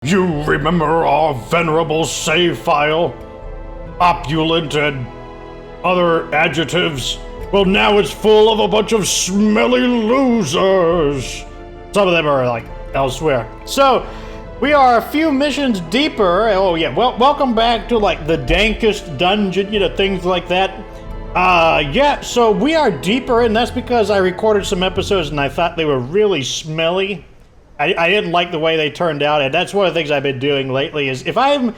You remember our venerable save file? Opulent and other adjectives? Well, now it's full of a bunch of smelly losers. Some of them are, like, elsewhere. So, we are a few missions deeper. Oh, yeah. Well, welcome back to, like, the dankest dungeon, you know, things like that. Yeah, so we are deeper, and that's because I recorded some episodes and I thought they were really smelly. I didn't like the way they turned out, and that's one of the things I've been doing lately is if I'm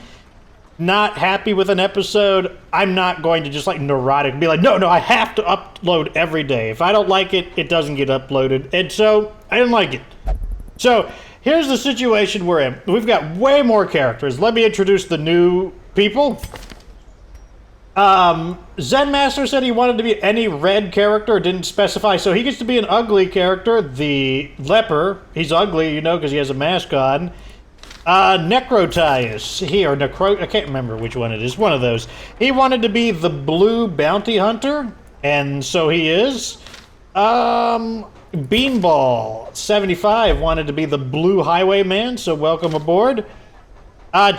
not happy with an episode, I'm not going to just like neurotic be like, no, I have to upload every day. If I don't like it, it doesn't get uploaded. And so I didn't like it. So here's the situation we're in. We've got way more characters. Let me introduce the new people. Zen Master said he wanted to be any red character, didn't specify, so he gets to be an ugly character. The leper, he's ugly, you know, because he has a mask on. Necrotius, I can't remember which one it is, one of those. He wanted to be the blue bounty hunter, and so he is. Beanball, 75, wanted to be the blue highwayman, so welcome aboard.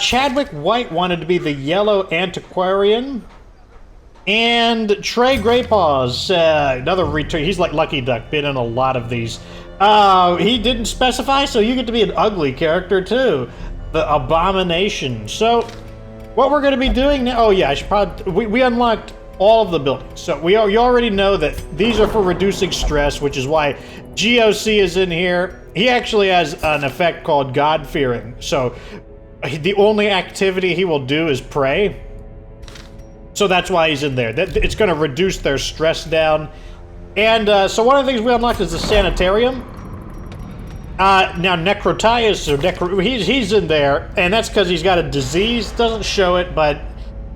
Chadwick White wanted to be the yellow antiquarian. And Trey Graypaws, another return. He's like Lucky Duck, been in a lot of these. He didn't specify, so you get to be an ugly character too. The Abomination. So, what we're going to be doing now... Oh yeah, I should probably... We unlocked all of the buildings. So, you already know that these are for reducing stress, which is why GOC is in here. He actually has an effect called God-fearing. So, the only activity he will do is pray. So that's why he's in there. It's going to reduce their stress down. And so one of the things we unlocked is the sanitarium. Now Necrotius, he's in there, and that's because he's got a disease. Doesn't show it, but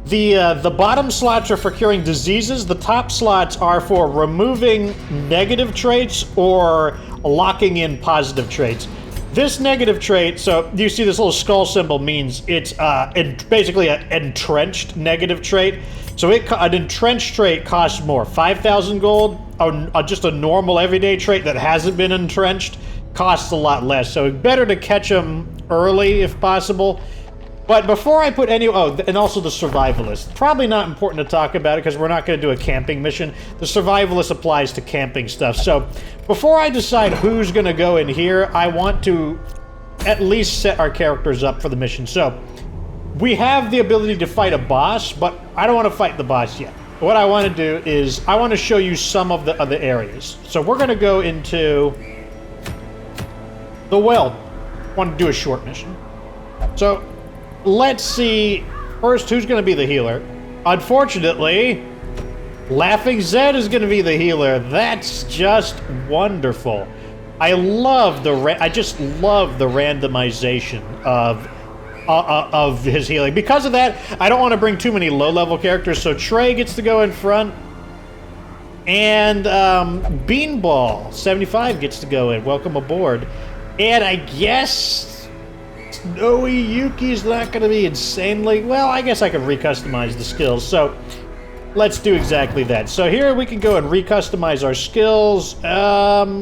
the bottom slots are for curing diseases. The top slots are for removing negative traits or locking in positive traits. This negative trait, so you see this little skull symbol means it's basically an entrenched negative trait. So an entrenched trait costs more. 5,000 gold, just a normal everyday trait that hasn't been entrenched costs a lot less. So it's better to catch them early if possible. But before I put any... Oh, and also the survivalist. Probably not important to talk about it because we're not going to do a camping mission. The survivalist applies to camping stuff. So before I decide who's going to go in here, I want to at least set our characters up for the mission. So we have the ability to fight a boss, but I don't want to fight the boss yet. What I want to do is I want to show you some of the other areas. So we're going to go into the Weald. I want to do a short mission. So... let's see, first, who's going to be the healer? Unfortunately, Laughing Zed is going to be the healer. That's just wonderful. I just love the randomization of his healing. Because of that, I don't want to bring too many low-level characters, so Trey gets to go in front. And Beanball, 75, gets to go in. Welcome aboard. And I guess... Snowy Yuki's not going to be insanely... Well, I guess I could recustomize the skills, so let's do exactly that. So here we can go and recustomize our skills. I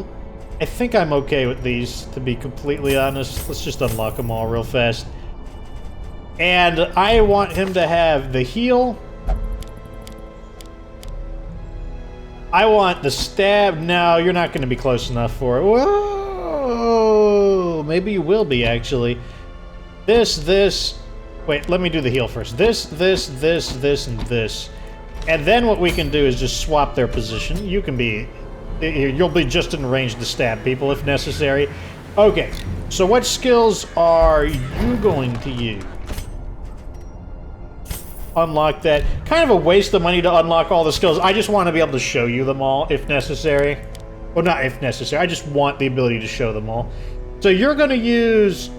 think I'm okay with these, to be completely honest. Let's just unlock them all real fast. And I want him to have the heal. I want the stab. No, you're not going to be close enough for it. Whoa! Maybe you will be, actually. This. Wait, let me do the heal first. This, and this. And then what we can do is just swap their position. You'll be just in range to stab people if necessary. Okay, so what skills are you going to use? Unlock that. Kind of a waste of money to unlock all the skills. I just want to be able to show you them all if necessary. Well, not if necessary. I just want the ability to show them all. So you're going to use...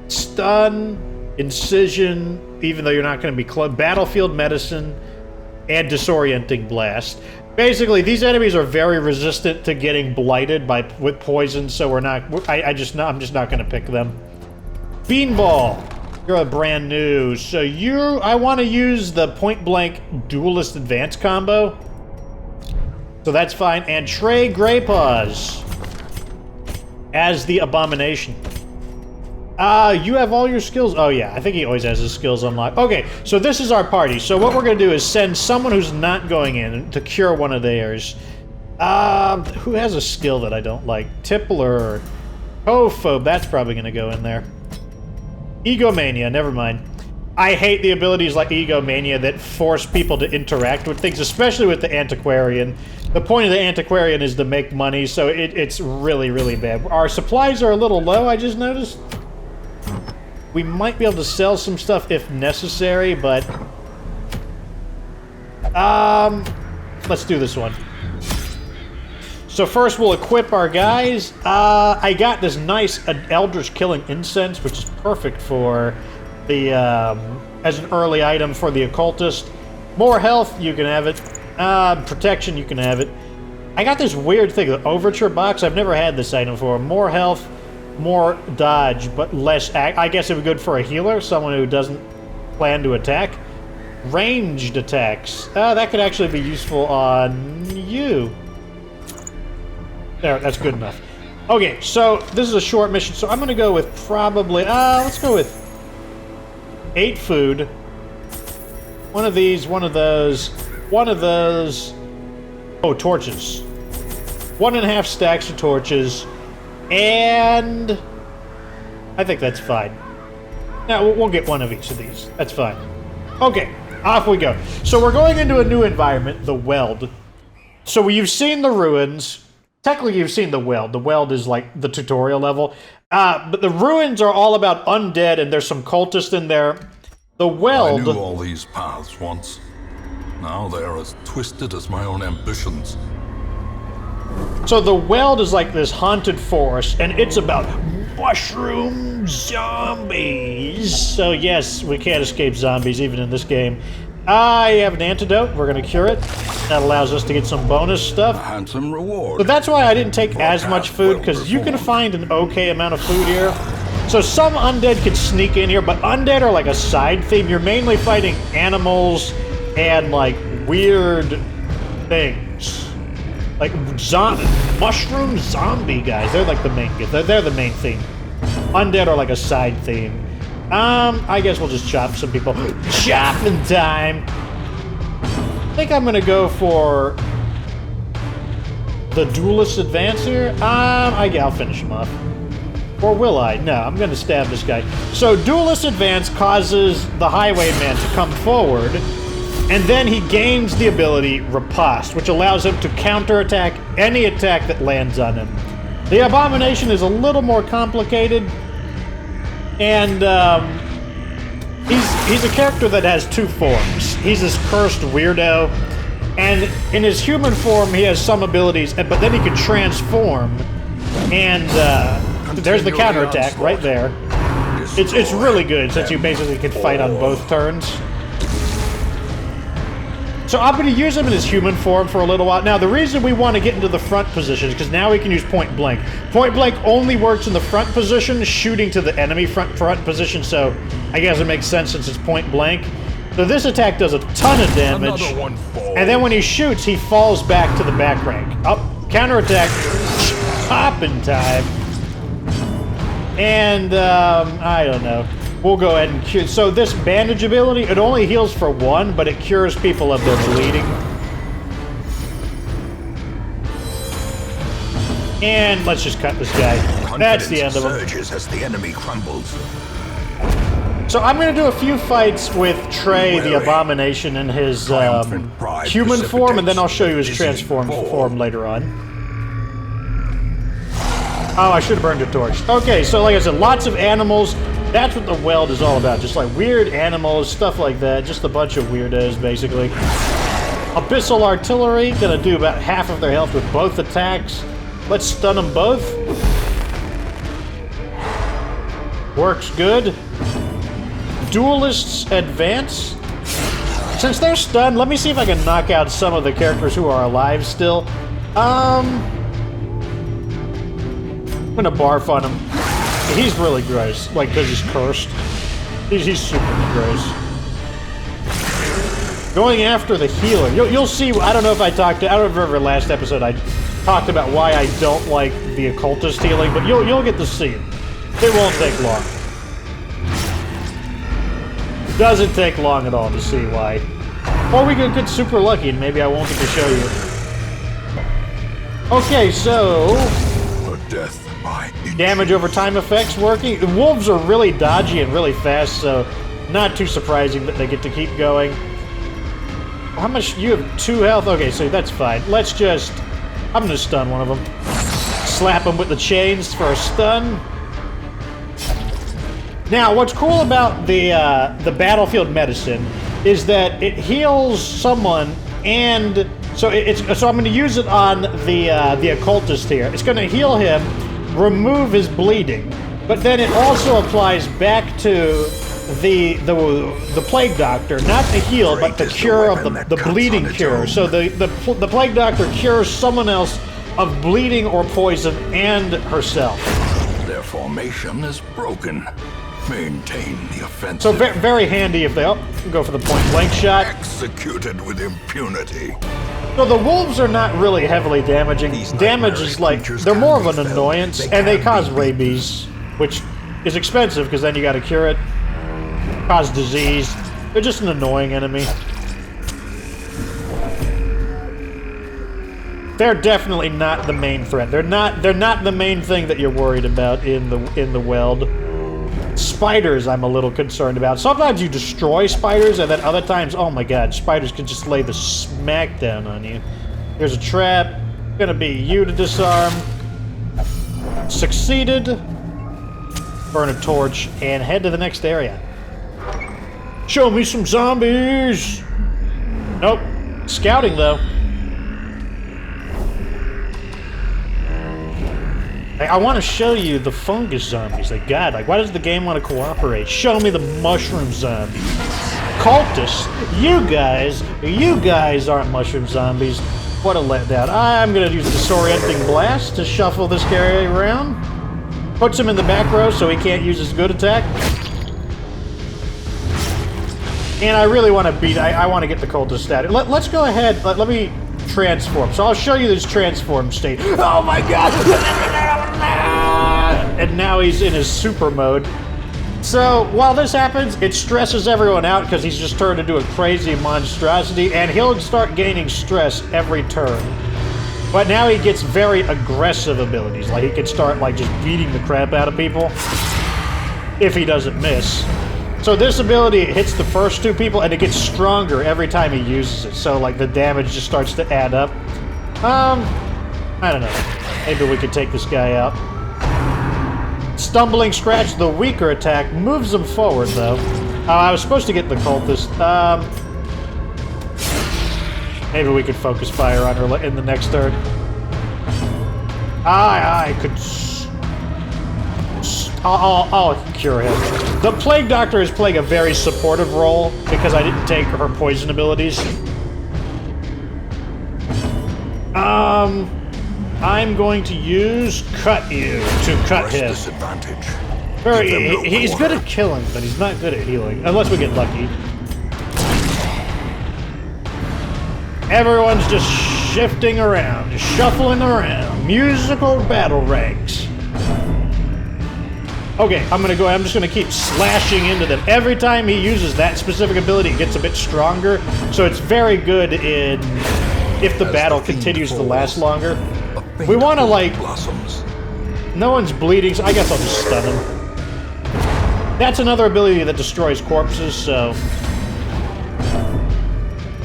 Stun, Incision, even though you're not going to be close, Battlefield Medicine, and Disorienting Blast. Basically, these enemies are very resistant to getting blighted with poison, so I'm just not going to pick them. Beanball, you're a brand new, so I want to use the Point Blank Duelist Advance combo. So that's fine. And Trey Graypaws as the Abomination. You have all your skills. Oh yeah, I think he always has his skills unlocked. Okay, so this is our party. So what we're gonna do is send someone who's not going in to cure one of theirs. Who has a skill that I don't like? Tippler, Hophobe, that's probably gonna go in there. Egomania, never mind. I hate the abilities like Egomania that force people to interact with things, especially with the Antiquarian. The point of the Antiquarian is to make money, so it's really, really bad. Our supplies are a little low, I just noticed. We might be able to sell some stuff if necessary, but... let's do this one. So first we'll equip our guys. I got this nice Eldritch Killing Incense, which is perfect for the, as an early item for the Occultist. More health, you can have it. Protection, you can have it. I got this weird thing, the Overture Box. I've never had this item before. More health, more dodge, but less I guess it would be good for a healer, someone who doesn't plan to attack. Ranged attacks. That could actually be useful on you. There, that's good enough. Okay, so this is a short mission, so I'm going to go with probably... let's go with 8 food. One of these, one of those, one of those... Oh, torches. 1.5 stacks of torches. And... I think that's fine. Now, we'll get one of each of these. That's fine. Okay, off we go. So we're going into a new environment, the Weald. So you've seen the ruins... Technically, you've seen the Weald. The Weald is like the tutorial level. But the ruins are all about undead, and there's some cultists in there. The Weald... I knew all these paths once. Now they are as twisted as my own ambitions. So the Weald is like this haunted forest, and it's about mushroom zombies. So yes, we can't escape zombies even in this game. I have an antidote. We're going to cure it. That allows us to get some bonus stuff. A handsome reward. But that's why I didn't take as much food, because you can find an okay amount of food here. So some undead could sneak in here, but undead are like a side theme. You're mainly fighting animals and like weird things. Like mushroom zombie guys. They're like the main, they're the main theme. Undead are like a side theme. I guess we'll just chop some people. Chopping time! I think I'm gonna go for the Duelist Advance here. I'll finish him off. Or will I? No, I'm gonna stab this guy. So Duelist Advance causes the Highwayman to come forward, and then he gains the ability Riposte, which allows him to counterattack any attack that lands on him. The Abomination is a little more complicated. And, he's a character that has 2 forms. He's this cursed weirdo, and in his human form he has some abilities, but then he can transform, and, there's the counterattack right there. It's really good, since you basically can fight on both turns. So I'm going to use him in his human form for a little while. Now, the reason we want to get into the front position is because now we can use point blank. Point blank only works in the front position, shooting to the enemy front position, so I guess it makes sense since it's point blank. So this attack does a ton of damage, and then when he shoots, he falls back to the back rank. Oh, counterattack, popping time. And, I don't know. We'll go ahead and cure. So this bandage ability, it only heals for 1, but it cures people of their bleeding. And let's just cut this guy. That's the end of him. Surges as the enemy crumbles. So I'm going to do a few fights with Trey, the Abomination, in his human form, and then I'll show you his transformed form later on. Oh, I should have burned a torch. Okay, so like I said, lots of animals. That's what the Weald is all about. Just like weird animals, stuff like that. Just a bunch of weirdos, basically. Abyssal Artillery, gonna do about half of their health with both attacks. Let's stun them both. Works good. Duelists Advance. Since they're stunned, let me see if I can knock out some of the characters who are alive still. I'm gonna barf on him. He's really gross, like, because he's cursed. He's super gross. Going after the healer. You'll see, I don't know if I don't remember last episode I talked about why I don't like the occultist healing, but you'll get to see it. It won't take long. Doesn't take long at all to see why. Or we could get super lucky and maybe I won't get to show you. Okay, so... A death by damage over time effects working. The wolves are really dodgy and really fast, so not too surprising that they get to keep going. How much? You have 2 health? Okay, so that's fine. Let's just... I'm gonna stun one of them. Slap them with the chains for a stun. Now, what's cool about the battlefield medicine is that it heals someone, and so I'm going to use it on the occultist here. It's going to heal him, remove his bleeding, but then it also applies back to the plague doctor, not the heal, but the cure of the bleeding cure. So the plague doctor cures someone else of bleeding or poison and herself. Their formation is broken. Maintain the offensive. So very handy if they go for the point-blank shot. Executed with impunity. So the wolves are not really heavily damaging. Damage is like, they're more of an annoyance, and they cause rabies, which is expensive because then you gotta cure it. Cause disease. They're just an annoying enemy. They're definitely not the main threat. They're not the main thing that you're worried about in the Weald. Spiders I'm a little concerned about. Sometimes you destroy spiders, and then other times, oh my god, spiders can just lay the smackdown on you. Here's a trap. Gonna be you to disarm. Succeeded. Burn a torch and head to the next area. Show me some zombies! Nope. Scouting though. I want to show you the fungus zombies. Like, God, like, why does the game want to cooperate? Show me the mushroom zombies. Cultists, you guys aren't mushroom zombies. What a letdown. I'm going to use the disorienting blast to shuffle this guy around. Puts him in the back row so he can't use his good attack. And I really want to I want to get the cultist status. Let's go ahead. Let me transform. So I'll show you this transform state. Oh my god! And now he's in his super mode. So while this happens, it stresses everyone out because he's just turned into a crazy monstrosity, and he'll start gaining stress every turn. But now he gets very aggressive abilities. Like, he can start like just beating the crap out of people if he doesn't miss. So this ability hits the first 2 people, and it gets stronger every time he uses it. So like the damage just starts to add up. I don't know. Maybe we could take this guy out. Stumbling Scratch, the weaker attack, moves him forward though. I was supposed to get the cultist. Maybe we could focus fire on her in the next turn. I could. I'll cure him. The Plague Doctor is playing a very supportive role because I didn't take her poison abilities. I'm going to use Cut You to cut him. He's good at killing, but he's not good at healing, unless we get lucky. Everyone's just shifting around, just shuffling around. Musical battle ranks. Okay, I'm just gonna keep slashing into them. Every time he uses that specific ability, it gets a bit stronger, so it's very good if the battle continues to last longer. We want to, like... No one's bleeding, so I guess I'll just stun him. That's another ability that destroys corpses, so...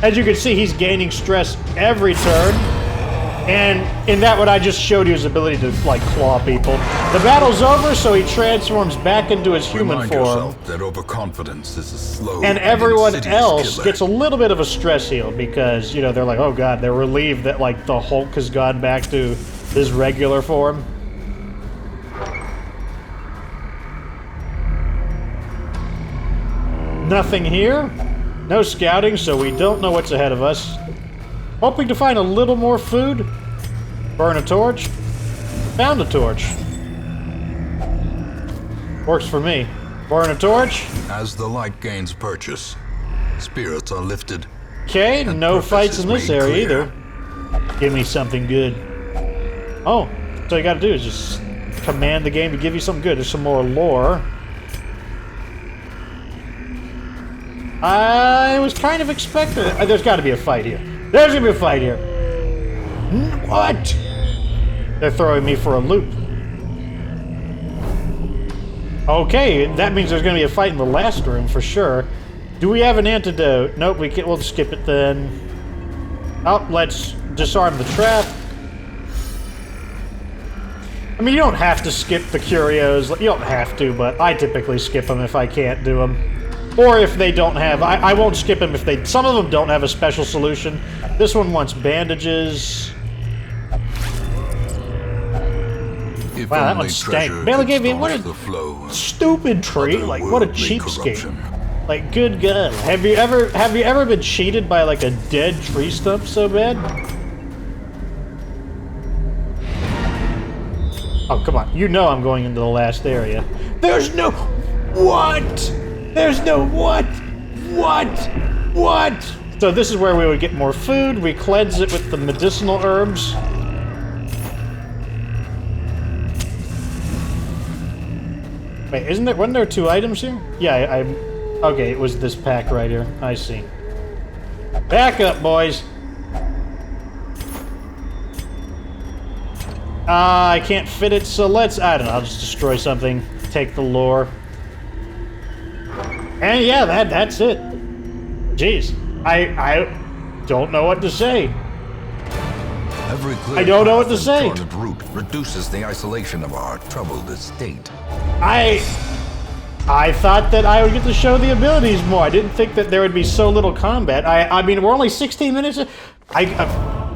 As you can see, he's gaining stress every turn. And in that what I just showed you his ability to, like, claw people. The battle's over, so he transforms back into his human form. That overconfidence is a slow and everyone else gets a little bit of a stress heal because, you know, they're like, oh god, they're relieved that, like, the Hulk has gone back to his regular form. Nothing here. No scouting, so we don't know what's ahead of us. Hoping to find a little more food. Burn a torch. Found a torch. Works for me. Burn a torch. As the light gains purchase, spirits are lifted. Okay, no fights in this area either. Give me something good. Oh, so all you gotta do is just command the game to give you something good. There's some more lore. I was kind of expecting it. There's got to be a fight here. There's gonna be a fight here. What? They're throwing me for a loop. Okay, that means there's gonna be a fight in the last room for sure. Do we have an antidote? Nope, we'll skip it then. Oh, let's disarm the trap. I mean, you don't have to skip the curios. You don't have to, but I typically skip them if I can't do them. Or if they don't have... I won't skip them if they... Some of them don't have a special solution. This one wants bandages. If Wow, that only one stank. treasure Bailey could gave me... What staunch the a flow of stupid treat. Like, what a otherworldly cheapskate. corruption. Like, good God. Have you ever been cheated by, like, a dead tree stump so bad? Oh, come on. You know I'm going into the last area. There's no... What? There's no... What? What? What? So this is where we would get more food. We cleanse it with the medicinal herbs. Wait, wasn't there 2 items here? Yeah, okay, it was this pack right here. I see. Back up, boys. I can't fit it, so I don't know, I'll just destroy something. Take the lore. And yeah, that's it. Jeez. I don't know what to say. Every clear I don't know what to path say. and charted route reduces the isolation of our troubled estate. I thought that I would get to show the abilities more. I didn't think that there would be so little combat. I mean, we're only 16 minutes.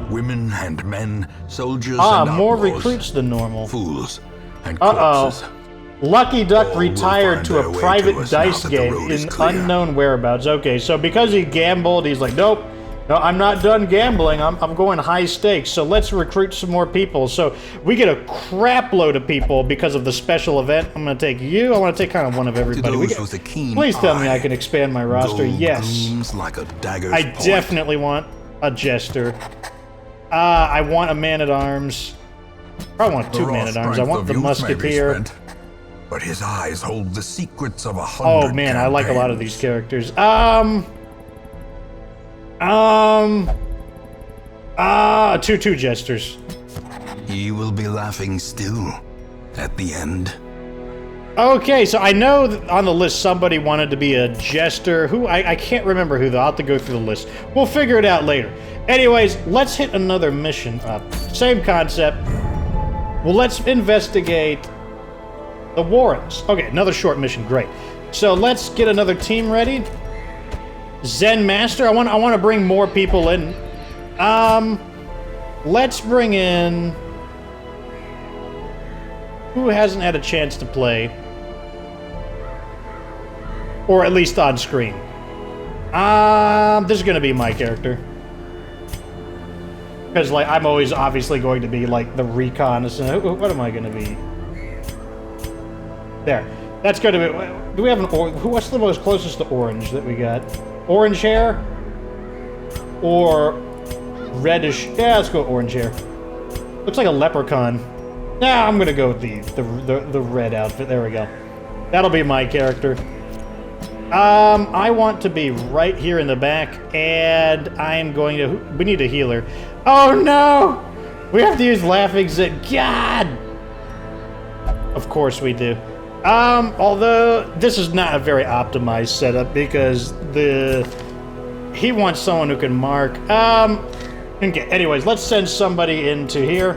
Women and men, soldiers Ah, and more outlaws, recruits than normal. fools and Uh-oh. corpses. Lucky Duck All will retired find to their a way private to us now dice that the game road is in clear. unknown whereabouts. Okay, so because he gambled, he's like, nope, no, I'm not done gambling. I'm going high stakes. So let's recruit some more people. So we get a crap load of people because of the special event. I'm going to take you. I want to take kind of one of everybody. those with a keen Please tell me eye, I can expand my roster. Gold Yes. gleams like a dagger's I point. definitely want a jester. I want a man-at-arms. Probably want 2 The raw man-at-arms. I strength want of the youth may be musketeer. spent, but his eyes hold the secrets of 100 Oh man, I like a lot of these campaigns. characters. Two jesters. He will be laughing still at the end. Okay, so I know that on the list somebody wanted to be a jester. Who? I can't remember who though. I'll have to go through the list. We'll figure it out later. Anyways, let's hit another mission up. Same concept. Well, let's investigate the Warrens. Okay, another short mission. Great. So let's get another team ready. Zen Master. I want to bring more people in. Let's bring in... Who hasn't had a chance to play? Or at least on screen. This is going to be my character. Because, like, I'm always obviously going to be, like, the reconnaissance. What am I going to be? There. That's going to be... Do we have an... What's the most closest to orange that we got? Orange hair? Or reddish... Yeah, let's go orange hair. Looks like a leprechaun. Nah, I'm going to go with the red outfit. There we go. That'll be my character. I want to be right here in the back, and I'm going to... We need a healer. Oh, no! We have to use Laughing Zit. God! Of course we do. Although, this is not a very optimized setup, because he wants someone who can mark. Okay, anyways, let's send somebody into here.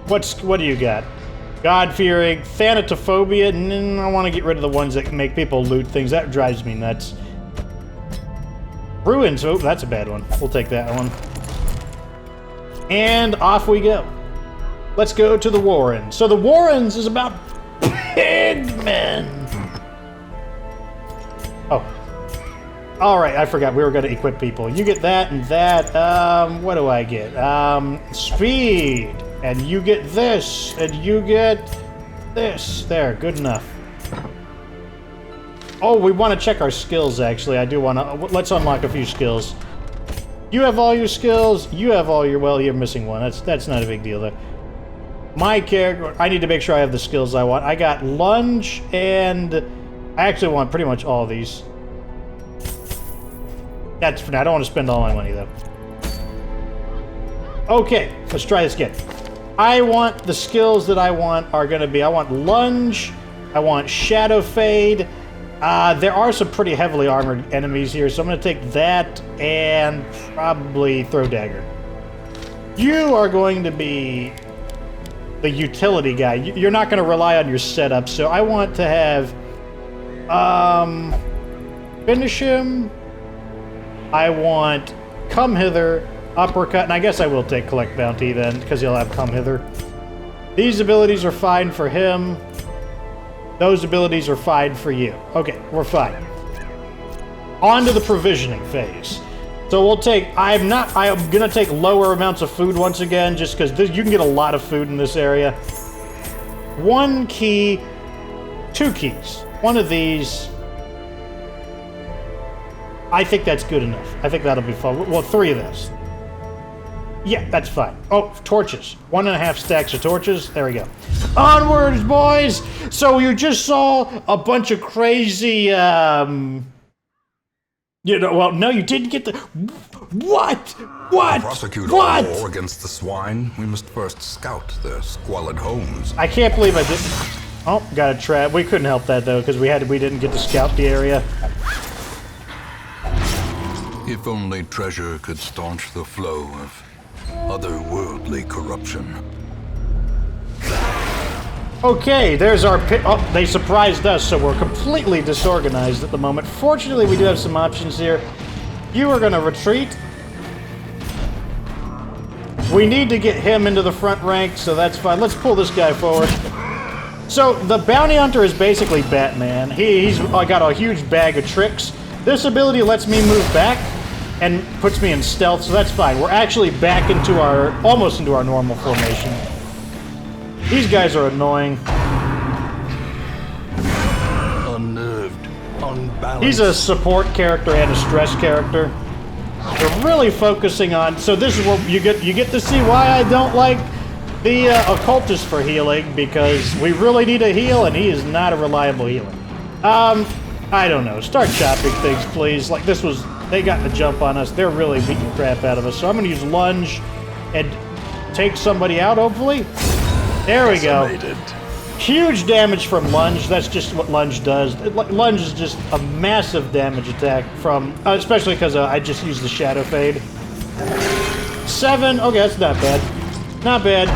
What do you got? God-fearing, Thanatophobia. I want to get rid of the ones that make people loot things. That drives me nuts. Ruins. Oh, that's a bad one. We'll take that one. And off we go. Let's go to the Warrens. So the Warrens is about pigmen. Oh. Alright, I forgot. We were going to equip people. You get that and that. What do I get? Speed. And you get this. And you get this. There, good enough. Oh, we want to check our skills, actually. I do want to... Let's unlock a few skills. You have all your skills. You have all your... Well, you're missing one. That's not a big deal, though. My character... I need to make sure I have the skills I want. I got lunge and I actually want pretty much all of these. That's for now. I don't want to spend all my money, though. Okay, let's try this again. I want the skills that I want are going to be... I want lunge. I want shadow fade. There are some pretty heavily armored enemies here, so I'm going to take that and probably throw dagger. You are going to be the utility guy. You're not going to rely on your setup, so I want to have... finish him. I want come hither, uppercut, and I guess I will take collect bounty then, because he'll have come hither. These abilities are fine for him. Those abilities are fine for you. Okay, we're fine. On to the provisioning phase. So we'll take, I'm gonna take lower amounts of food once again, just because you can get a lot of food in this area. 1 key, 2 keys. One of these, I think that's good enough. I think that'll be fun. Well, 3 of this. Yeah, that's fine. Oh, torches. 1.5 stacks of torches. There we go. Onwards, boys! So you just saw a bunch of crazy, you know, well, no, you didn't get the... What? What? To prosecute what? our war against the swine, we must first scout their squalid homes. I can't believe I did... Oh, got a trap. We couldn't help that, though, because we didn't get to scout the area. If only treasure could staunch the flow of otherworldly corruption. Okay, there's our pit. Oh, they surprised us, so we're completely disorganized at the moment. Fortunately, we do have some options here. You are going to retreat. We need to get him into the front rank, so that's fine. Let's pull this guy forward. So, the bounty hunter is basically Batman. He's got a huge bag of tricks. This ability lets me move back and puts me in stealth, so that's fine. We're actually back into almost into our normal formation. These guys are annoying. Unnerved, unbalanced. He's a support character and a stress character. We're really focusing on... So this is where you get to see why I don't like the occultist for healing, because we really need a heal, and he is not a reliable healer. I don't know. Start chopping things, please. Like, this was... They got the jump on us. They're really beating the crap out of us. So I'm going to use lunge and take somebody out, hopefully. There we go. Huge damage from lunge. That's just what lunge does. Lunge is just a massive damage attack from... especially because I just used the shadow fade. 7. Okay, that's not bad. Not bad.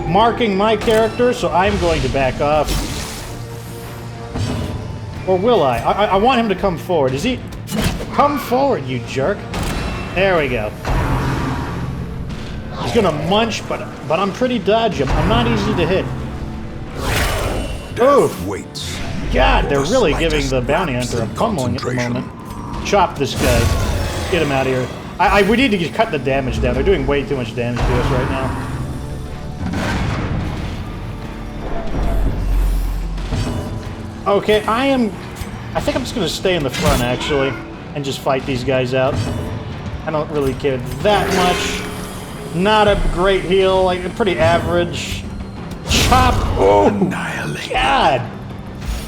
Marking my character, so I'm going to back off. Or will I? I want him to come forward. Is he... Come forward, you jerk. There we go. He's gonna munch, but I'm pretty dodgy. I'm not easy to hit. Oof. Waits. God, they're really giving the bounty hunter a pummeling at the moment. Chop this guy. Get him out of here. We need to cut the damage down. They're doing way too much damage to us right now. Okay, I think I'm just gonna stay in the front, actually, and just fight these guys out. I don't really care that much. Not a great heal, like, pretty average. Chop! Oh, God!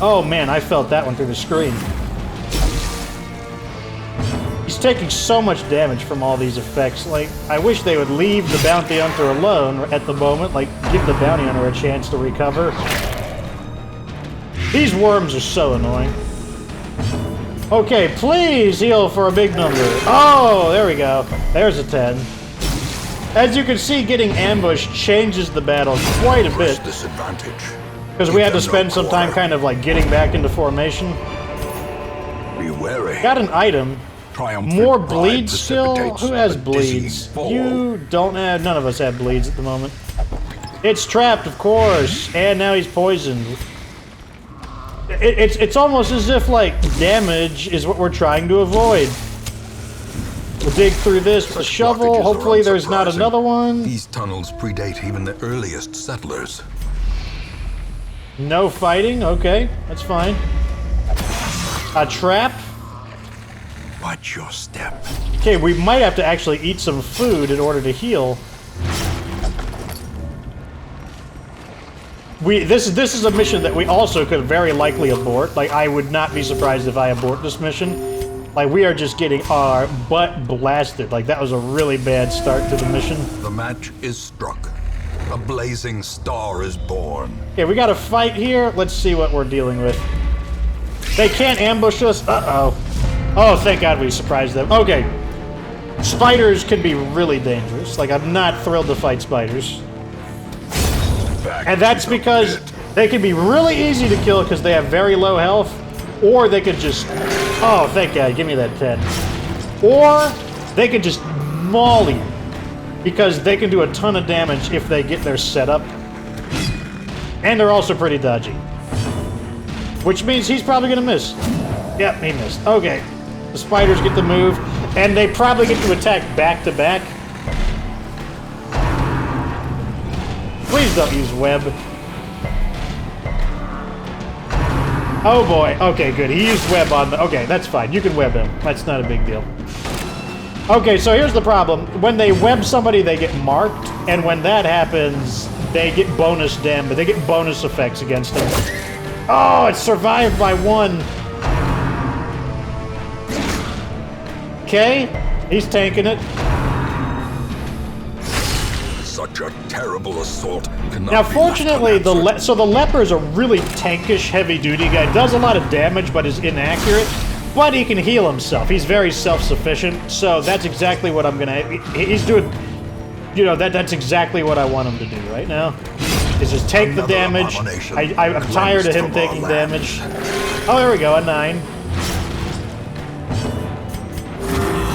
Oh, man, I felt that one through the screen. He's taking so much damage from all these effects. Like, I wish they would leave the bounty hunter alone at the moment. Like, give the bounty hunter a chance to recover. These worms are so annoying. Okay, please heal for a big number. Oh, there we go. There's a 10. As you can see, getting ambushed changes the battle quite a bit. Because we had to spend some time kind of like getting back into formation. Be wary. Got an item. More bleed skill? Who has a bleeds? You don't have... None of us have bleeds at the moment. It's trapped, of course. And now he's poisoned. It's almost as if, like, damage is what we're trying to avoid. We'll dig through this with a shovel. Hopefully there's not another one. These tunnels predate even the earliest settlers. No fighting? Okay, that's fine. A trap? Watch your step. Okay, we might have to actually eat some food in order to heal. this is a mission that we also could very likely abort. Like, I would not be surprised if I abort this mission. Like, we are just getting our butt blasted. Like, that was a really bad start to the mission. The match is struck. A blazing star is born. Okay, we got a fight here. Let's see what we're dealing with. They can't ambush us. Uh-oh. Oh, thank God we surprised them. Okay. Spiders can be really dangerous. Like, I'm not thrilled to fight spiders. And that's because they can be really easy to kill because they have very low health, or they could just... Oh, thank God, give me that 10. Or they could just maul you because they can do a ton of damage if they get their setup. And they're also pretty dodgy. Which means he's probably going to miss. Yep, he missed. Okay. The spiders get the move, and they probably get to attack back-to-back. Please don't use web. Oh boy. Okay, good. He used web on the... Okay, that's fine. You can web him. That's not a big deal. Okay, so here's the problem. When they web somebody, they get marked, and when that happens, they get bonus damage. They get bonus effects against them. Oh, it survived by 1. Okay, he's tanking it. Such a terrible assault cannot Now, be fortunately, left the leper is a really tankish, heavy-duty guy. Does a lot of damage, but is inaccurate. But he can heal himself. He's very self-sufficient. So that's exactly what I'm gonna. He's doing. You know, that's exactly what I want him to do right now. Is just take the damage. I'm tired of him taking damage. Oh, there we go, a 9.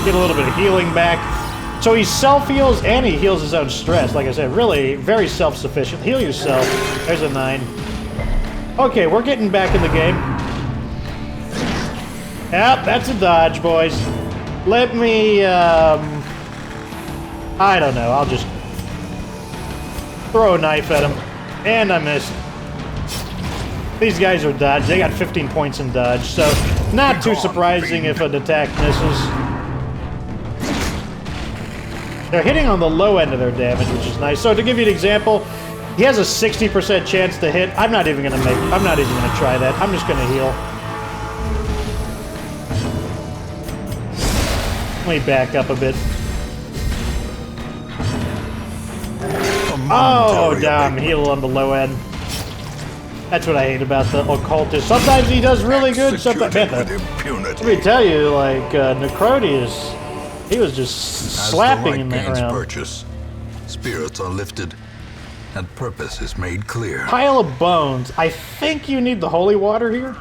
Get a little bit of healing back. So he self-heals and he heals his own stress. Like I said, really very self-sufficient. Heal yourself. There's a 9. Okay, we're getting back in the game. Yep, that's a dodge, boys. Let me, I don't know. I'll just throw a knife at him. And I missed. These guys are dodge. They got 15 points in dodge, so not too surprising if an attack misses. They're hitting on the low end of their damage, which is nice. So to give you an example, he has a 60% chance to hit. I'm not even gonna try that. I'm just gonna heal. Let me back up a bit. Oh, damn, heal on the low end. That's what I hate about the occultist. Sometimes he does really good, sometimes... Man, let me tell you, like, Necrotius, he was just slapping in that round. Purchase, spirits are lifted, and purpose is made clear. Pile of bones. I think you need the holy water here.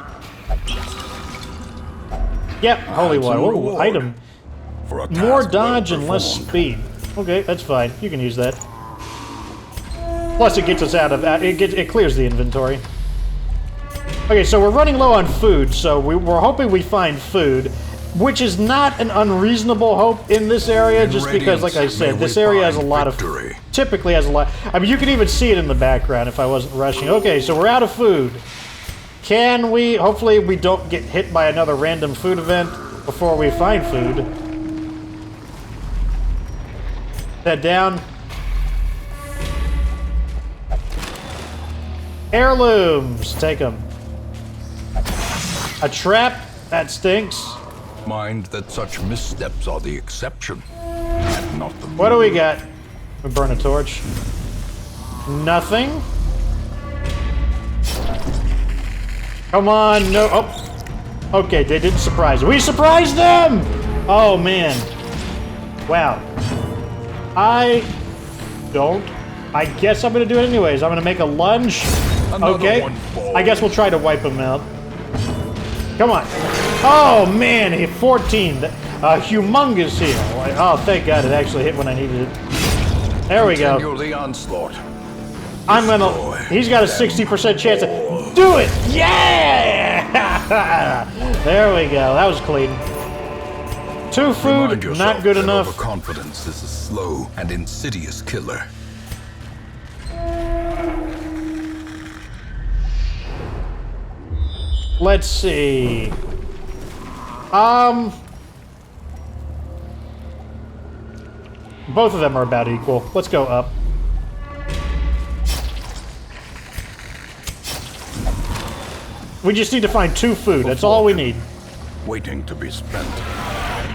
Yep, holy water. Ooh, item. More dodge and less speed. Okay, that's fine. You can use that. Plus, it gets us out of... It clears the inventory. Okay, so we're running low on food, so we're hoping we find food, which is not an unreasonable hope in this area, just because, like I said, this area has a lot of... Typically has a lot... I mean, you can even see it in the background if I wasn't rushing. Okay, so we're out of food. Can we... Hopefully we don't get hit by another random food event before we find food. Head down. Heirlooms. Take them. A trap. That stinks. Mind that such missteps are the exception, and not the rule. What do we got? We burn a torch. Nothing. Come on, no. Oh. Okay, they didn't surprise. We surprised them! Oh, man. Wow. I guess I'm gonna do it anyways. I'm gonna make a lunge. Okay. I guess we'll try to wipe him out. Come on. Oh, man, he 14. A humongous heal. Oh, thank God it actually hit when I needed it. There we go. Continue the onslaught. I'm gonna... He's got a 60% chance to... Do it! Yeah! There we go. That was clean. 2 food, not good enough. Overconfidence is a slow and insidious killer. Let's see. Both of them are about equal. Let's go up. We just need to find 2 food. That's all we need. Waiting to be spent.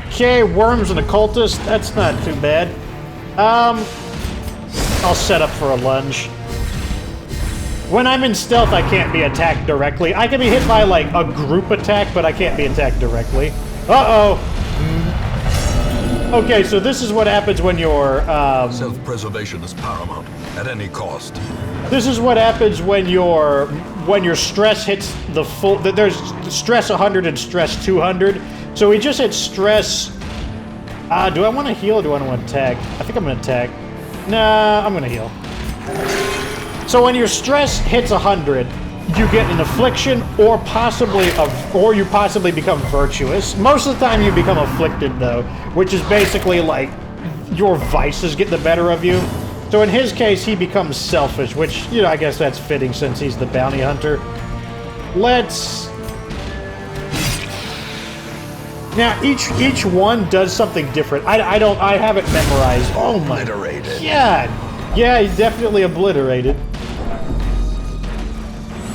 Okay, worms and occultist. That's not too bad. I'll set up for a lunge. When I'm in stealth, I can't be attacked directly. I can be hit by, like, a group attack, but I can't be attacked directly. Uh-oh! Okay, so this is what happens when you're, Self-preservation is paramount, at any cost. This is what happens when your stress hits the full... There's stress 100 and stress 200. So we just hit stress... do I want to heal or do I want to attack? I think I'm going to attack. Nah, I'm going to heal. So when your stress hits 100, you get an affliction or you possibly become virtuous. Most of the time you become afflicted though, which is basically like your vices get the better of you. So in his case, he becomes selfish, which, you know, I guess that's fitting since he's the bounty hunter. Now each one does something different. I haven't memorized. Oh my god. Yeah, he definitely obliterated.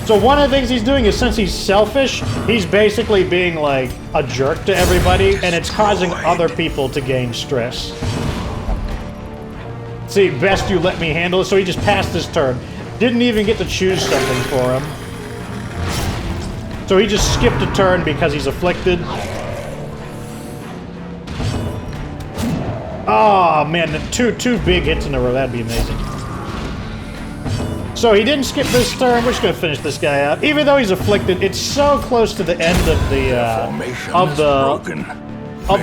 So one of the things he's doing is, since he's selfish, he's basically being like a jerk to everybody, and it's causing other people to gain stress. See, best you let me handle it. So he just passed his turn. Didn't even get to choose something for him. So he just skipped a turn because he's afflicted. Oh man, two big hits in a row, that'd be amazing. So he didn't skip this turn. We're just gonna finish this guy out. Even though he's afflicted, it's so close to the end of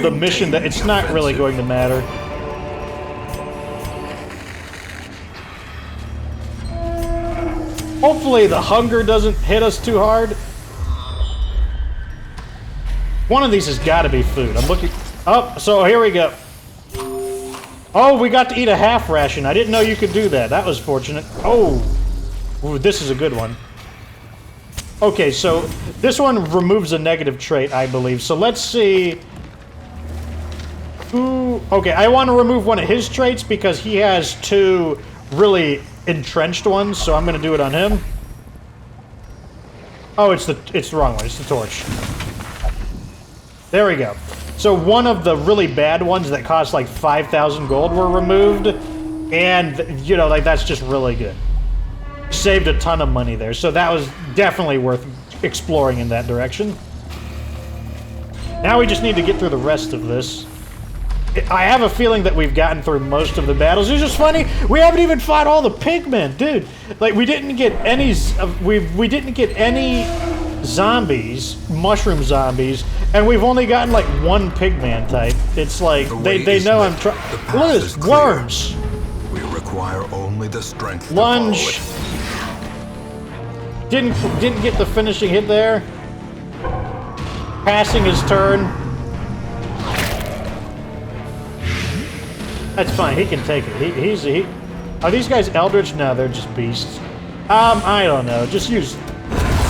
the mission that it's not really going to matter. Hopefully the hunger doesn't hit us too hard. One of these has got to be food. I'm looking. Oh, so here we go. Oh, we got to eat a half ration. I didn't know you could do that. That was fortunate. Oh. Ooh, this is a good one. Okay, so this one removes a negative trait, I believe. So let's see. Ooh, okay, I want to remove one of his traits because he has 2 really entrenched ones, so I'm going to do it on him. Oh, it's the wrong one. It's the torch. There we go. So one of the really bad ones that cost like 5,000 gold were removed, and, you know, like, that's just really good. Saved a ton of money there, so that was definitely worth exploring in that direction. Now we just need to get through the rest of this. I have a feeling that we've gotten through most of the battles. It's just funny, we haven't even fought all the pigmen, dude. Like, we didn't get any we didn't get any zombies, mushroom zombies, and we've only gotten like 1 pigman type. It's like they know I'm trying. Look at this, worms. We require only the strength. Lunge. Didn't get the finishing hit there. Passing his turn. That's fine. He can take it. Are these guys eldritch? No, they're just beasts. I don't know. Just use.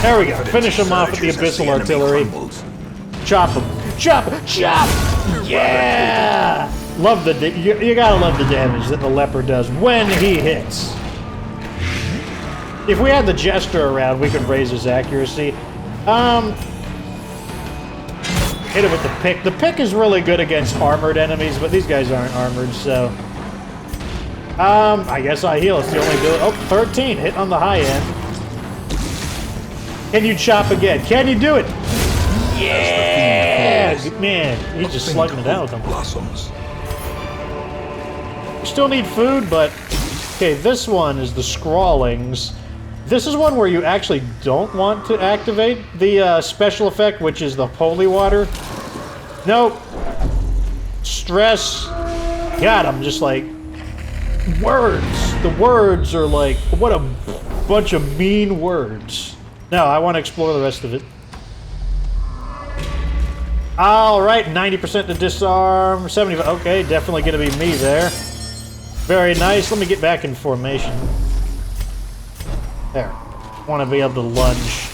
There we go. Finish him off with the abyssal artillery. Chop him. Chop. Chop. Yeah. Love the you gotta love the damage that the leper does when he hits. If we had the jester around, we could raise his accuracy. Hit him with the pick. The pick is really good against armored enemies, but these guys aren't armored, so... I guess I heal. It's the only ability. Oh, 13. Hit on the high end. Can you chop again? Can you do it? Yeah! Man, he's just slugging it out with them. We still need food, but... Okay, this one is the Scrawlings. This is one where you actually don't want to activate the special effect, which is the holy water. Nope. Stress. God, I'm just like... Words. The words are like... What a bunch of mean words. No, I want to explore the rest of it. Alright, 90% to disarm. 75. Okay, definitely going to be me there. Very nice. Let me get back in formation. There. Want to be able to lunge.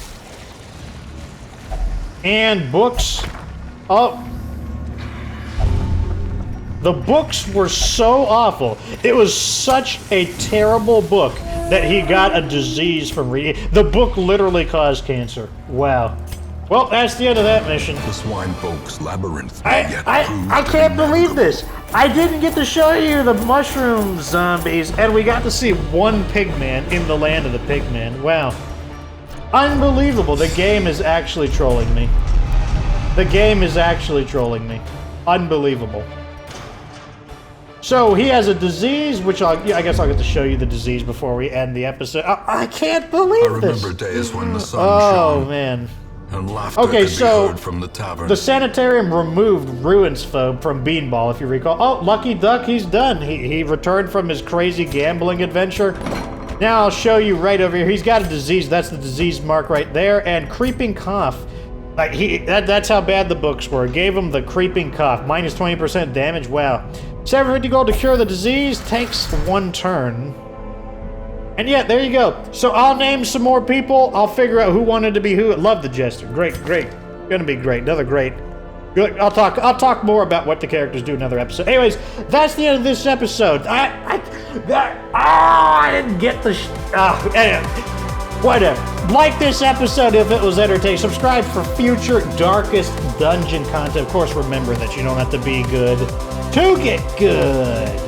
And books. Oh. The books were so awful. It was such a terrible book that he got a disease from reading. The book literally caused cancer. Wow. Well, that's the end of that mission. The swine folk's labyrinth may yet I prove can't believe inimitable. this. I didn't get to show you the mushroom zombies, and we got to see one pigman in the land of the pigman. Wow. Unbelievable. The game is actually trolling me. The game is actually trolling me. Unbelievable. So he has a disease, which I guess I'll get to show you the disease before we end the episode. I can't believe I this. remember days when the sun Oh, shone man. and laughter Okay, could so be heard from the tavern. the sanitarium removed Ruins Phobe from Beanball, if you recall. Oh, lucky duck, he's done. He returned from his crazy gambling adventure. Now I'll show you right over here. He's got a disease. That's the disease mark right there. And creeping cough. Like that's how bad the books were. Gave him the creeping cough. Minus 20% damage. Wow. 750 gold to cure the disease. Takes 1 turn. And yeah, there you go. So I'll name some more people. I'll figure out who wanted to be who. Love the Jester. Great. Gonna be great. Another great. Good. I'll talk more about what the characters do in another episode. Anyways, that's the end of this episode. I didn't get the. Anyway, whatever. Like this episode if it was entertaining. Subscribe for future Darkest Dungeon content. Of course, remember that you don't have to be good to get good.